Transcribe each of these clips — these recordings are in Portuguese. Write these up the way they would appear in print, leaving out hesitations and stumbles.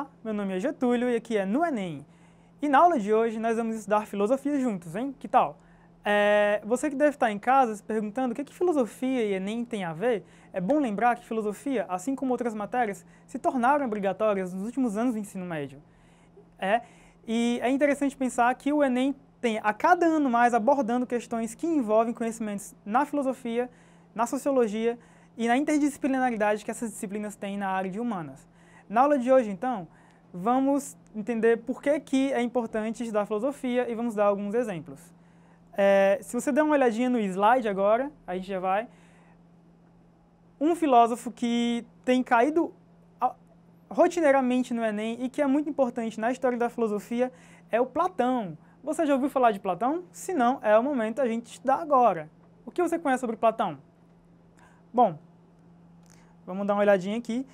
Olá, meu nome é Getúlio e aqui é no Enem. E na aula de hoje nós vamos estudar filosofia juntos, hein? Que tal? Você que deve estar em casa se perguntando o que filosofia e Enem tem a ver, é bom lembrar que filosofia, assim como outras matérias, se tornaram obrigatórias nos últimos anos do ensino médio. E é interessante pensar que o Enem tem a cada ano mais abordando questões que envolvem conhecimentos na filosofia, na sociologia e na interdisciplinaridade que essas disciplinas têm na área de humanas. Na aula de hoje, então, vamos entender por que é importante estudar filosofia e vamos dar alguns exemplos. Se você der uma olhadinha no slide agora, a gente já vai. Um filósofo que tem caído rotineiramente no Enem e que é muito importante na história da filosofia é o Platão. Você já ouviu falar de Platão? Se não, é o momento da gente estudar agora. O que você conhece sobre Platão? Bom, vamos dar uma olhadinha aqui.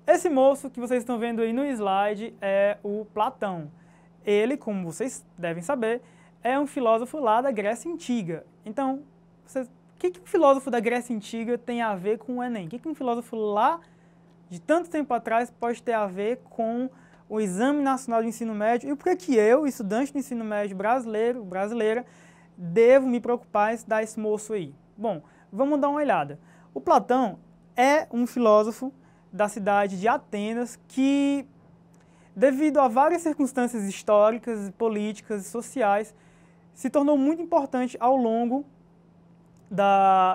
Esse moço que vocês estão vendo aí no slide é o Platão. Ele, como vocês devem saber, é um filósofo lá da Grécia Antiga. Então, o que um filósofo da Grécia Antiga tem a ver com o Enem? O que um filósofo lá de tanto tempo atrás pode ter a ver com o Exame Nacional de Ensino Médio? E por que eu, estudante do ensino médio brasileira, devo me preocupar em estudar esse moço aí? Bom, vamos dar uma olhada. O Platão é um filósofo da cidade de Atenas que, devido a várias circunstâncias históricas, políticas e sociais, se tornou muito importante ao longo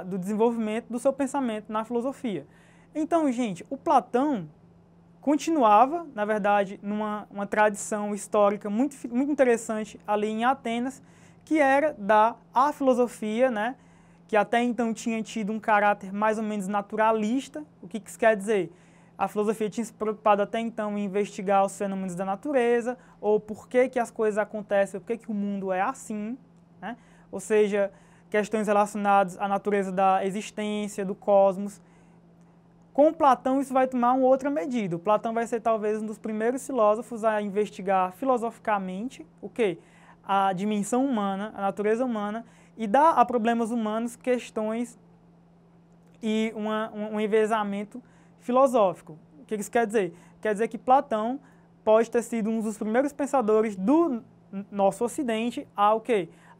do desenvolvimento do seu pensamento na filosofia. Então, gente, o Platão continuava, na verdade, uma tradição histórica muito interessante ali em Atenas, que era a filosofia, né, que até então tinha tido um caráter mais ou menos naturalista. O que isso quer dizer? A filosofia tinha se preocupado até então em investigar os fenômenos da natureza, ou por que as coisas acontecem, por que o mundo é assim, né? Ou seja, questões relacionadas à natureza da existência, do cosmos. Com Platão isso vai tomar uma outra medida. O Platão vai ser talvez um dos primeiros filósofos a investigar filosoficamente o quê? A dimensão humana, a natureza humana, e dar a problemas humanos questões e um enviesamento filosófico. O que isso quer dizer? Quer dizer que Platão pode ter sido um dos primeiros pensadores do nosso Ocidente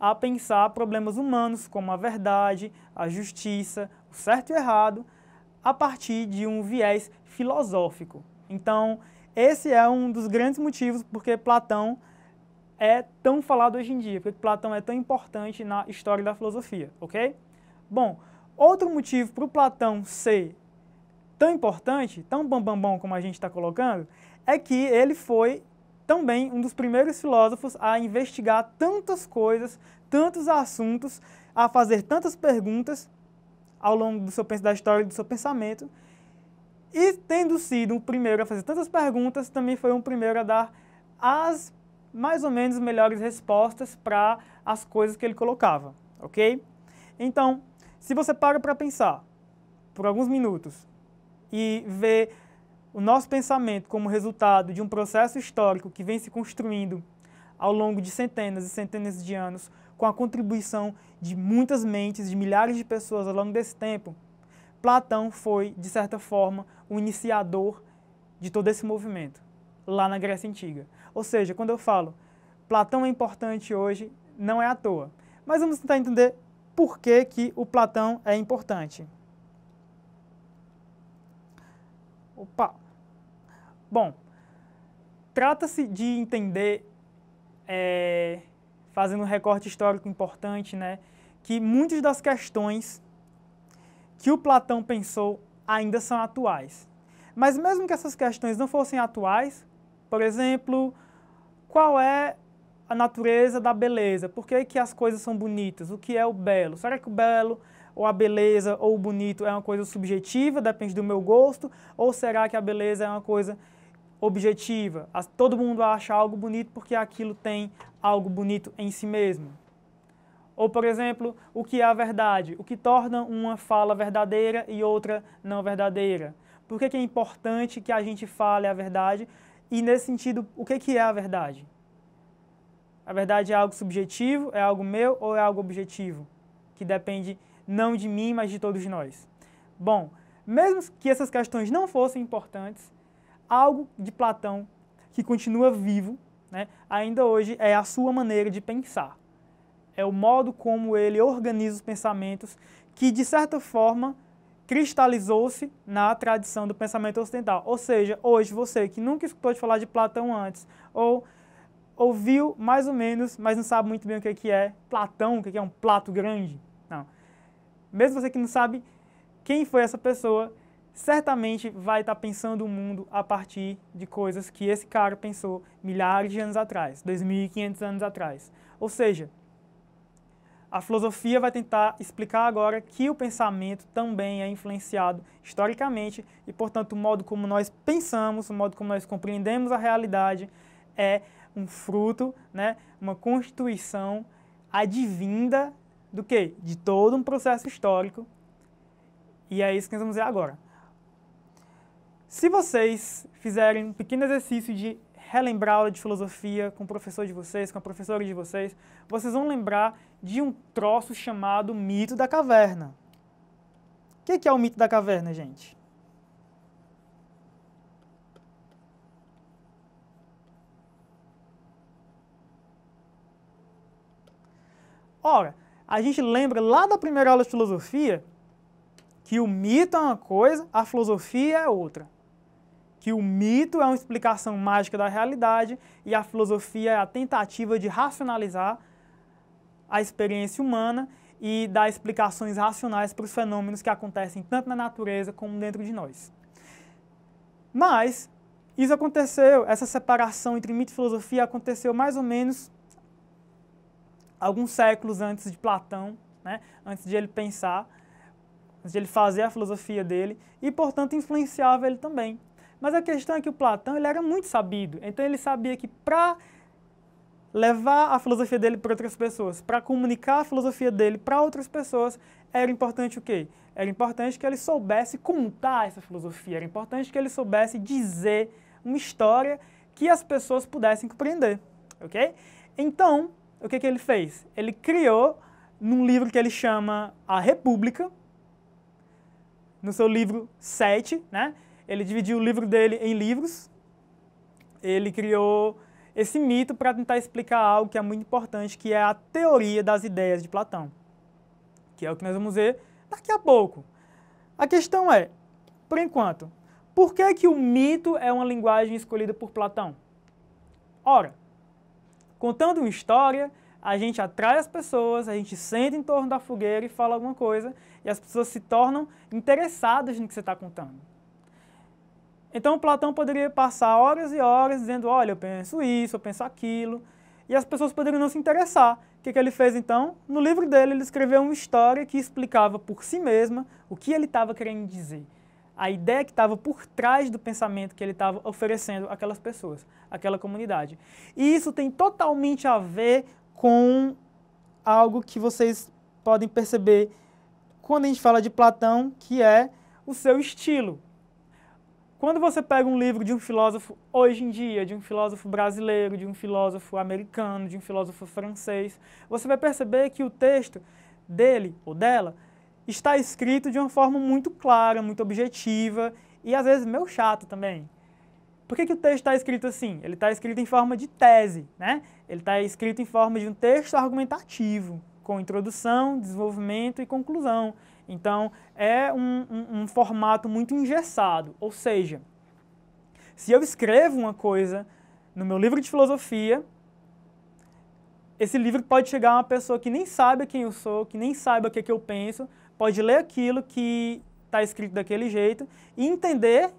a pensar problemas humanos como a verdade, a justiça, o certo e o errado, a partir de um viés filosófico. Então, esse é um dos grandes motivos porque Platão é tão falado hoje em dia, porque Platão é tão importante na história da filosofia, ok? Bom, outro motivo para o Platão ser tão importante, tão bambambão como a gente está colocando, é que ele foi também um dos primeiros filósofos a investigar tantas coisas, tantos assuntos, a fazer tantas perguntas ao longo da história do seu pensamento, e tendo sido o primeiro a fazer tantas perguntas, também foi o primeiro a dar as mais ou menos melhores respostas para as coisas que ele colocava, ok? Então, se você para pensar por alguns minutos e ver o nosso pensamento como resultado de um processo histórico que vem se construindo ao longo de centenas e centenas de anos, com a contribuição de muitas mentes, de milhares de pessoas ao longo desse tempo, Platão foi, de certa forma, o iniciador de todo esse movimento, lá na Grécia Antiga. Ou seja, quando eu falo Platão é importante hoje, não é à toa. Mas vamos tentar entender por que o Platão é importante. Bom, trata-se de entender, fazendo um recorte histórico importante, né, que muitas das questões que o Platão pensou ainda são atuais. Mas mesmo que essas questões não fossem atuais, por exemplo, qual é a natureza da beleza? Por que as coisas são bonitas? O que é o belo? Será que o belo, ou a beleza, ou o bonito é uma coisa subjetiva, depende do meu gosto? Ou será que a beleza é uma coisa objetiva? Todo mundo acha algo bonito porque aquilo tem algo bonito em si mesmo. Ou, por exemplo, o que é a verdade? O que torna uma fala verdadeira e outra não verdadeira? Por que é importante que a gente fale a verdade? E, nesse sentido, o que é a verdade? A verdade é algo subjetivo, é algo meu ou é algo objetivo? Que depende não de mim, mas de todos nós. Bom, mesmo que essas questões não fossem importantes, algo de Platão que continua vivo, né, ainda hoje é a sua maneira de pensar. É o modo como ele organiza os pensamentos que, de certa forma, cristalizou-se na tradição do pensamento ocidental. Ou seja, hoje você que nunca escutou de falar de Platão antes, ou ouviu mais ou menos, mas não sabe muito bem o que é Platão, o que é um Plato grande, não. Mesmo você que não sabe quem foi essa pessoa, certamente vai estar pensando o mundo a partir de coisas que esse cara pensou milhares de anos atrás, 2.500 anos atrás. Ou seja, a filosofia vai tentar explicar agora que o pensamento também é influenciado historicamente e, portanto, o modo como nós pensamos, o modo como nós compreendemos a realidade é um fruto, né, uma constituição advinda do quê? De todo um processo histórico. E é isso que nós vamos ver agora. Se vocês fizerem um pequeno exercício de relembrar a aula de filosofia com o professor de vocês, com a professora de vocês, vocês vão lembrar de um troço chamado mito da caverna. O que é o mito da caverna, gente? Ora, a gente lembra lá da primeira aula de filosofia que o mito é uma coisa, a filosofia é outra. Que o mito é uma explicação mágica da realidade e a filosofia é a tentativa de racionalizar a experiência humana e dar explicações racionais para os fenômenos que acontecem tanto na natureza como dentro de nós. Mas isso aconteceu, essa separação entre mito e filosofia aconteceu mais ou menos alguns séculos antes de Platão, né? Antes de ele pensar, antes de ele fazer a filosofia dele e, portanto, influenciava ele também. Mas a questão é que o Platão ele era muito sabido, então ele sabia que para levar a filosofia dele para outras pessoas, para comunicar a filosofia dele para outras pessoas, era importante o quê? Era importante que ele soubesse contar essa filosofia, era importante que ele soubesse dizer uma história que as pessoas pudessem compreender, ok? Então, o que ele fez? Ele criou, num livro que ele chama A República, no seu livro 7, né? Ele dividiu o livro dele em livros, ele criou esse mito para tentar explicar algo que é muito importante, que é a teoria das ideias de Platão, que é o que nós vamos ver daqui a pouco. A questão é, por enquanto, por que o mito é uma linguagem escolhida por Platão? Ora, contando uma história, a gente atrai as pessoas, a gente senta em torno da fogueira e fala alguma coisa, e as pessoas se tornam interessadas no que você está contando. Então, Platão poderia passar horas e horas dizendo, olha, eu penso isso, eu penso aquilo, e as pessoas poderiam não se interessar. O que ele fez, então? No livro dele, ele escreveu uma história que explicava por si mesma o que ele estava querendo dizer. A ideia que estava por trás do pensamento que ele estava oferecendo àquelas pessoas, àquela comunidade. E isso tem totalmente a ver com algo que vocês podem perceber quando a gente fala de Platão, que é o seu estilo. Quando você pega um livro de um filósofo hoje em dia, de um filósofo brasileiro, de um filósofo americano, de um filósofo francês, você vai perceber que o texto dele ou dela está escrito de uma forma muito clara, muito objetiva e às vezes meio chato também. Por que o texto está escrito assim? Ele está escrito em forma de tese, né? Ele está escrito em forma de um texto argumentativo, com introdução, desenvolvimento e conclusão. Então, é um formato muito engessado, ou seja, se eu escrevo uma coisa no meu livro de filosofia, esse livro pode chegar a uma pessoa que nem sabe quem eu sou, que nem sabe o que eu penso, pode ler aquilo que está escrito daquele jeito e entender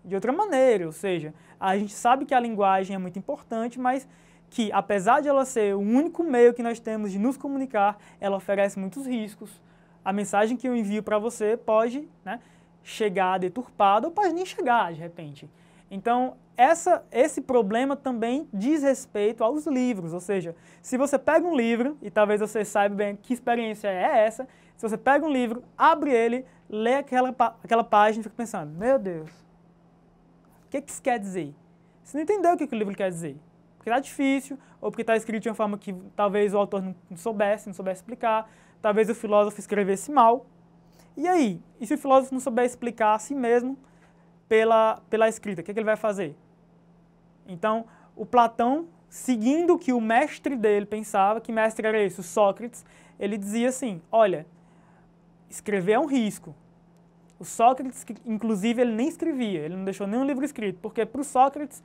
de outra maneira, ou seja, a gente sabe que a linguagem é muito importante, mas que, apesar de ela ser o único meio que nós temos de nos comunicar, ela oferece muitos riscos. A mensagem que eu envio para você pode, né, chegar deturpada ou pode nem chegar, de repente. Então, esse problema também diz respeito aos livros, ou seja, se você pega um livro, e talvez você saiba bem que experiência é essa, se você pega um livro, abre ele, lê aquela página e fica pensando, meu Deus, o que isso quer dizer? Você não entendeu o que o livro quer dizer. Porque está difícil, ou porque está escrito de uma forma que talvez o autor não soubesse explicar, talvez o filósofo escrevesse mal. E aí? E se o filósofo não souber explicar a si mesmo pela escrita, o que ele vai fazer? Então, o Platão, seguindo o que o mestre dele pensava, que mestre era esse? O Sócrates, ele dizia assim, olha, escrever é um risco. O Sócrates, inclusive, ele nem escrevia, ele não deixou nenhum livro escrito, porque para o Sócrates,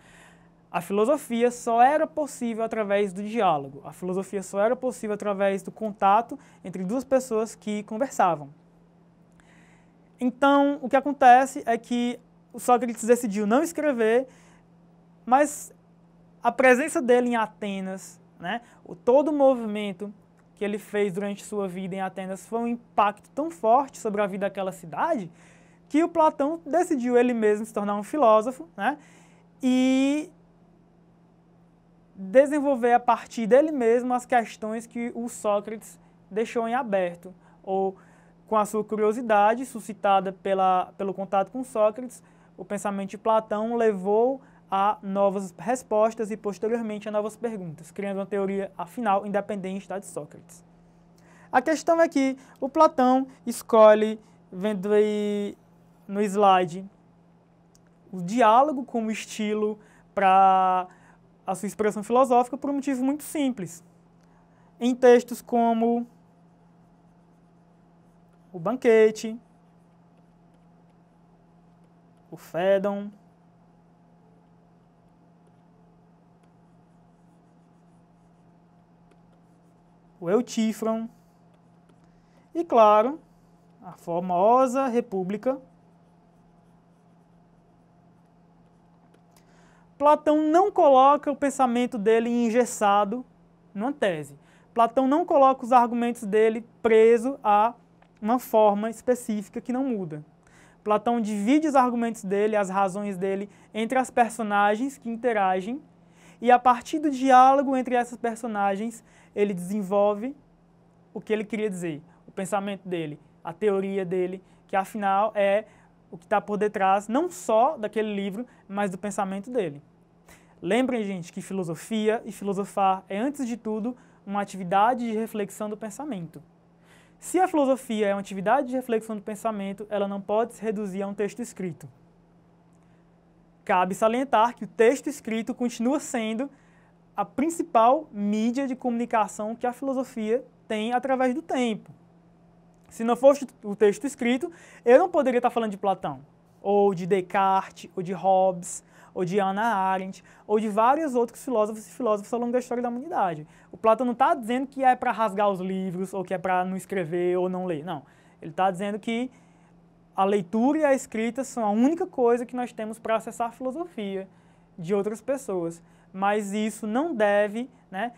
a filosofia só era possível através do diálogo. A filosofia só era possível através do contato entre duas pessoas que conversavam. Então, o que acontece é que o Sócrates decidiu não escrever, mas a presença dele em Atenas, né, todo o movimento que ele fez durante sua vida em Atenas foi um impacto tão forte sobre a vida daquela cidade que o Platão decidiu ele mesmo se tornar um filósofo, né, e desenvolver a partir dele mesmo as questões que o Sócrates deixou em aberto, ou com a sua curiosidade suscitada pelo contato com Sócrates, o pensamento de Platão levou a novas respostas e, posteriormente, a novas perguntas, criando uma teoria, afinal, independente da de Sócrates. A questão é que o Platão escolhe, vendo aí no slide, o diálogo como estilo para a sua expressão filosófica por um motivo muito simples. Em textos como o Banquete, o Fédon, o Eutífron e, claro, a famosa República. Platão não coloca o pensamento dele engessado numa tese. Platão não coloca os argumentos dele preso a uma forma específica que não muda. Platão divide os argumentos dele, as razões dele, entre as personagens que interagem, e a partir do diálogo entre essas personagens, ele desenvolve o que ele queria dizer, o pensamento dele, a teoria dele, que afinal é o que está por detrás não só daquele livro, mas do pensamento dele. Lembrem, gente, que filosofia e filosofar é, antes de tudo, uma atividade de reflexão do pensamento. Se a filosofia é uma atividade de reflexão do pensamento, ela não pode se reduzir a um texto escrito. Cabe salientar que o texto escrito continua sendo a principal mídia de comunicação que a filosofia tem através do tempo. Se não fosse o texto escrito, eu não poderia estar falando de Platão, ou de Descartes, ou de Hobbes, ou de Hannah Arendt, ou de vários outros filósofos e filósofas ao longo da história da humanidade. O Platão não está dizendo que é para rasgar os livros, ou que é para não escrever ou não ler, não. Ele está dizendo que a leitura e a escrita são a única coisa que nós temos para acessar a filosofia de outras pessoas. Mas isso não deve, né,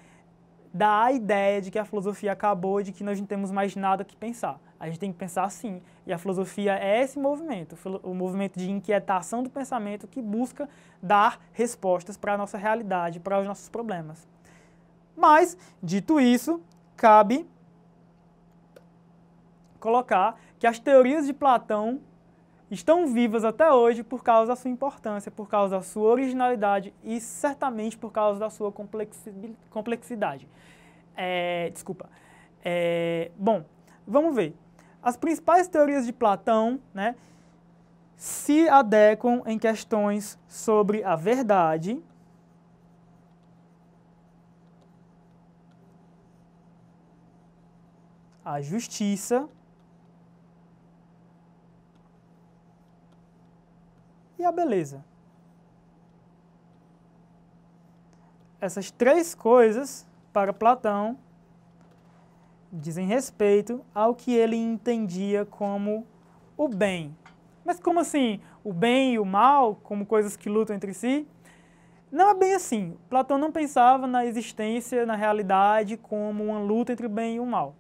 dar a ideia de que a filosofia acabou, de que nós não temos mais nada que pensar. A gente tem que pensar sim. E a filosofia é esse movimento, o movimento de inquietação do pensamento que busca dar respostas para a nossa realidade, para os nossos problemas. Mas, dito isso, cabe colocar que as teorias de Platão estão vivas até hoje por causa da sua importância, por causa da sua originalidade e certamente por causa da sua complexidade. Bom, vamos ver. As principais teorias de Platão, né, se adequam em questões sobre a verdade, a justiça e a beleza. Essas três coisas, para Platão, dizem respeito ao que ele entendia como o bem. Mas como assim? O bem e o mal, como coisas que lutam entre si? Não é bem assim. Platão não pensava na existência, na realidade, como uma luta entre o bem e o mal.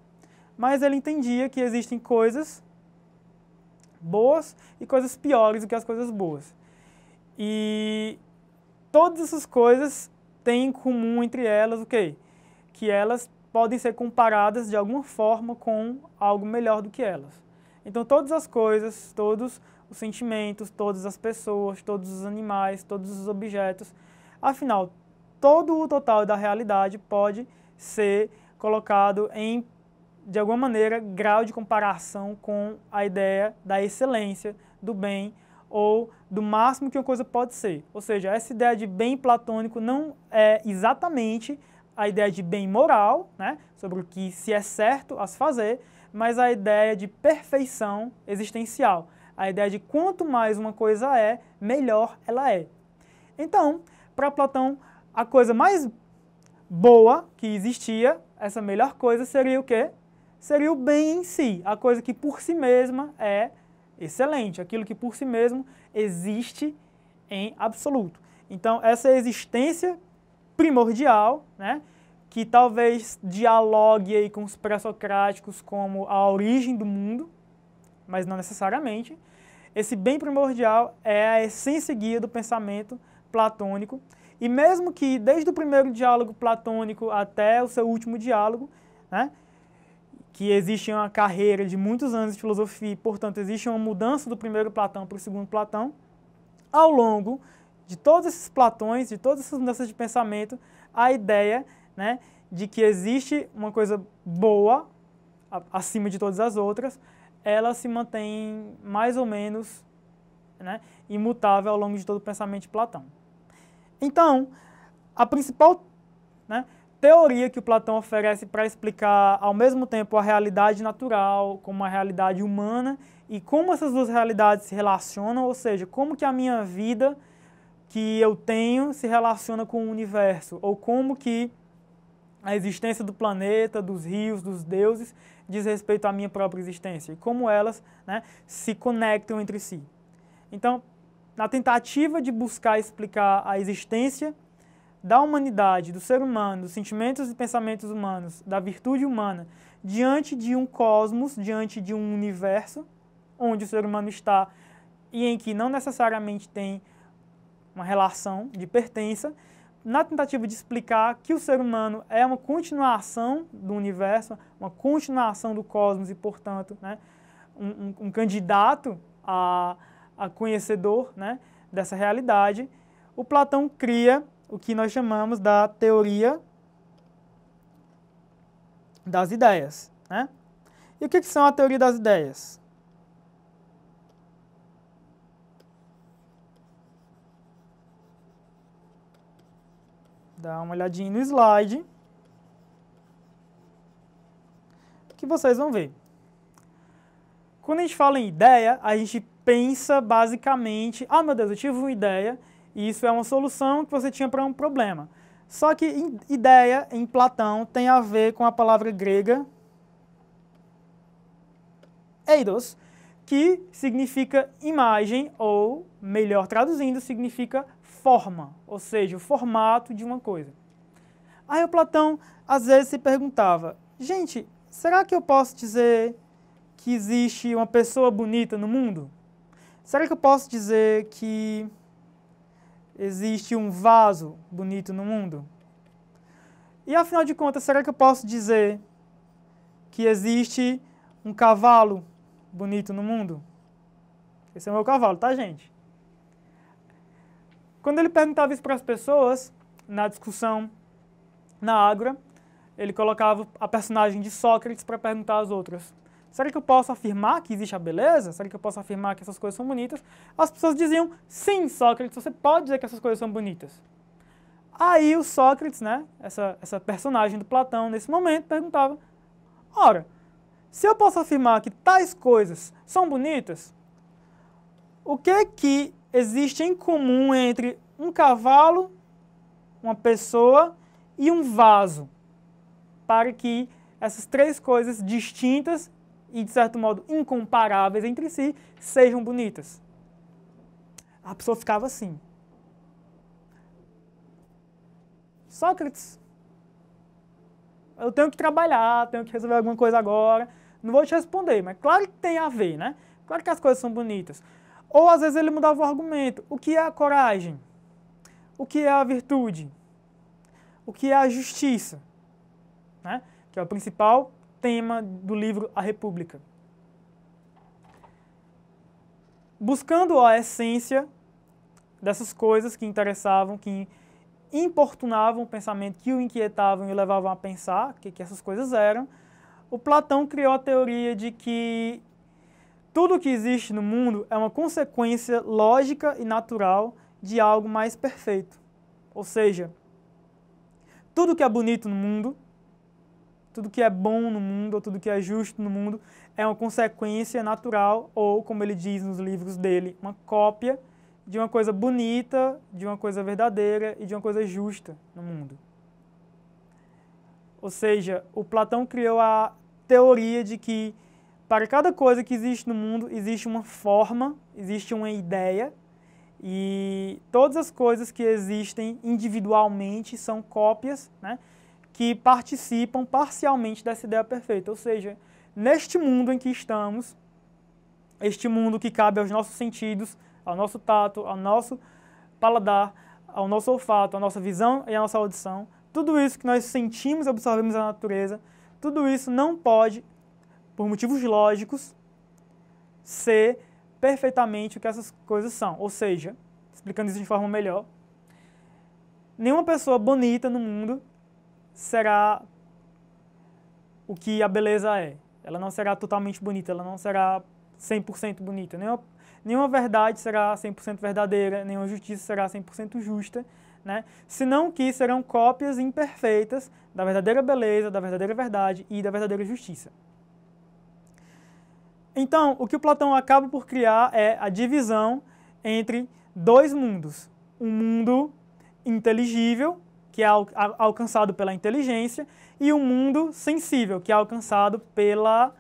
Mas ele entendia que existem coisas boas e coisas piores do que as coisas boas. E todas essas coisas têm em comum entre elas o quê? Que elas podem ser comparadas de alguma forma com algo melhor do que elas. Então todas as coisas, todos os sentimentos, todas as pessoas, todos os animais, todos os objetos, afinal, todo o total da realidade pode ser colocado em, de alguma maneira, grau de comparação com a ideia da excelência, do bem ou do máximo que uma coisa pode ser. Ou seja, essa ideia de bem platônico não é exatamente a ideia de bem moral, né, sobre o que se é certo a se fazer, mas a ideia de perfeição existencial, a ideia de quanto mais uma coisa é, melhor ela é. Então, para Platão, a coisa mais boa que existia, essa melhor coisa seria o quê? Seria o bem em si, a coisa que por si mesma é excelente, aquilo que por si mesmo existe em absoluto. Então, essa existência primordial, né, que talvez dialogue aí com os pré-socráticos como a origem do mundo, mas não necessariamente. Esse bem primordial é a essência guia do pensamento platônico, e mesmo que desde o primeiro diálogo platônico até o seu último diálogo, né, que existe uma carreira de muitos anos de filosofia, e, portanto, existe uma mudança do primeiro Platão para o segundo Platão, ao longo de todos esses Platões, de todas essas mudanças de pensamento, a ideia, né, de que existe uma coisa boa acima de todas as outras, ela se mantém mais ou menos, né, imutável ao longo de todo o pensamento de Platão. Então, a principal, né, teoria que o Platão oferece para explicar ao mesmo tempo a realidade natural como a realidade humana e como essas duas realidades se relacionam, ou seja, como que a minha vida que eu tenho se relaciona com o universo, ou como que a existência do planeta, dos rios, dos deuses, diz respeito à minha própria existência, e como elas, né, se conectam entre si. Então, na tentativa de buscar explicar a existência da humanidade, do ser humano, dos sentimentos e pensamentos humanos, da virtude humana, diante de um cosmos, diante de um universo, onde o ser humano está e em que não necessariamente tem uma relação de pertença, na tentativa de explicar que o ser humano é uma continuação do universo, uma continuação do cosmos e, portanto, né, um candidato a conhecedor, né, dessa realidade, o Platão cria o que nós chamamos da teoria das ideias, né? E o que são a teoria das ideias? Dá uma olhadinha no slide, que vocês vão ver. Quando a gente fala em ideia, a gente pensa basicamente, ah, meu Deus, eu tive uma ideia, e isso é uma solução que você tinha para um problema. Só que ideia, em Platão, tem a ver com a palavra grega eidos, que significa imagem, ou, melhor traduzindo, significa forma, ou seja, o formato de uma coisa. Aí o Platão, às vezes, se perguntava, gente, será que eu posso dizer que existe uma pessoa bonita no mundo? Será que eu posso dizer que existe um vaso bonito no mundo? E, afinal de contas, será que eu posso dizer que existe um cavalo bonito no mundo? Esse é o meu cavalo, tá, gente? Quando ele perguntava isso para as pessoas, na discussão na Ágora, ele colocava a personagem de Sócrates para perguntar às outras. Será que eu posso afirmar que existe a beleza? Será que eu posso afirmar que essas coisas são bonitas? As pessoas diziam, sim, Sócrates, você pode dizer que essas coisas são bonitas. Aí o Sócrates, né, essa personagem do Platão, nesse momento, perguntava, ora, se eu posso afirmar que tais coisas são bonitas, o que existe em comum entre um cavalo, uma pessoa e um vaso, para que essas três coisas distintas e, de certo modo, incomparáveis entre si, sejam bonitas? A pessoa ficava assim. Sócrates, eu tenho que trabalhar, tenho que resolver alguma coisa agora, não vou te responder, mas claro que tem a ver, né? Claro que as coisas são bonitas. Ou, às vezes, ele mudava o argumento. O que é a coragem? O que é a virtude? O que é a justiça? Né? Que é o principal tema do livro A República. Buscando a essência dessas coisas que interessavam, que importunavam o pensamento, que o inquietavam e o levavam a pensar o que essas coisas eram, o Platão criou a teoria de que tudo que existe no mundo é uma consequência lógica e natural de algo mais perfeito. Ou seja, tudo que é bonito no mundo, tudo que é bom no mundo, ou tudo que é justo no mundo, é uma consequência natural, ou, como ele diz nos livros dele, uma cópia de uma coisa bonita, de uma coisa verdadeira e de uma coisa justa no mundo. Ou seja, o Platão criou a teoria de que para cada coisa que existe no mundo existe uma forma, existe uma ideia, e todas as coisas que existem individualmente são cópias, né, que participam parcialmente dessa ideia perfeita. Ou seja, neste mundo em que estamos, este mundo que cabe aos nossos sentidos, ao nosso tato, ao nosso paladar, ao nosso olfato, à nossa visão e à nossa audição, tudo isso que nós sentimos e absorvemos da natureza, tudo isso não pode, por motivos lógicos, ser perfeitamente o que essas coisas são. Ou seja, explicando isso de forma melhor, nenhuma pessoa bonita no mundo será o que a beleza é. Ela não será totalmente bonita, ela não será 100% bonita. Nenhuma verdade será 100% verdadeira, nenhuma justiça será 100% justa, né? Senão que serão cópias imperfeitas da verdadeira beleza, da verdadeira verdade e da verdadeira justiça. Então, o que o Platão acaba por criar é a divisão entre dois mundos. Um mundo inteligível, que é alcançado pela inteligência, e um mundo sensível, que é alcançado pela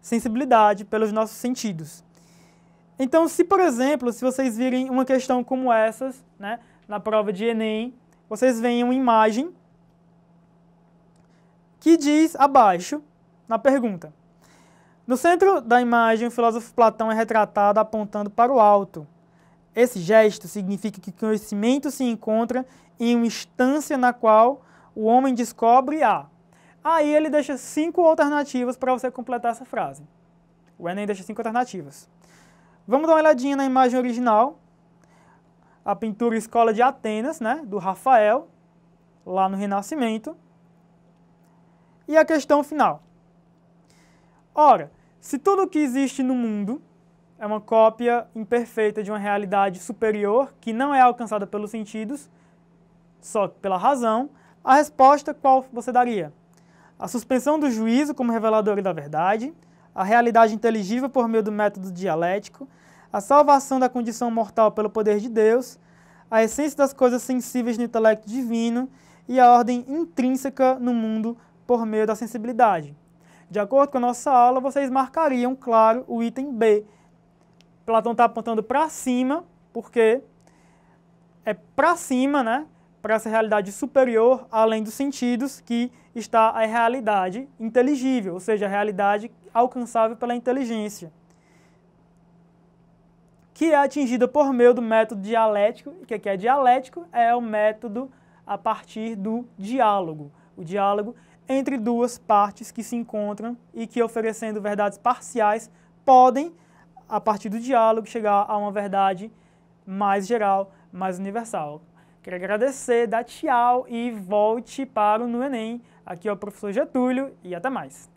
sensibilidade, pelos nossos sentidos. Então, se, por exemplo, se vocês virem uma questão como essas, né, na prova de Enem, vocês veem uma imagem que diz abaixo, na pergunta: no centro da imagem, o filósofo Platão é retratado apontando para o alto. Esse gesto significa que o conhecimento se encontra em uma instância na qual o homem descobre a... Aí ele deixa 5 alternativas para você completar essa frase. O Enem deixa 5 alternativas. Vamos dar uma olhadinha na imagem original. A pintura Escola de Atenas, né, do Rafael, lá no Renascimento. E a questão final. Ora, se tudo que existe no mundo é uma cópia imperfeita de uma realidade superior, que não é alcançada pelos sentidos, só pela razão, a resposta qual você daria? A suspensão do juízo como reveladora da verdade, a realidade inteligível por meio do método dialético, a salvação da condição mortal pelo poder de Deus, a essência das coisas sensíveis no intelecto divino e a ordem intrínseca no mundo por meio da sensibilidade. De acordo com a nossa aula, vocês marcariam, claro, o item B. Platão está apontando para cima, porque é para cima, né, para essa realidade superior, além dos sentidos, que está a realidade inteligível, ou seja, a realidade alcançável pela inteligência, que é atingida por meio do método dialético. E o que é dialético? É o método a partir do diálogo. O diálogo entre duas partes que se encontram e que, oferecendo verdades parciais, podem, a partir do diálogo, chegar a uma verdade mais geral, mais universal. Quero agradecer, dar tchau e volte para o No Enem. Aqui é o professor Getúlio e até mais.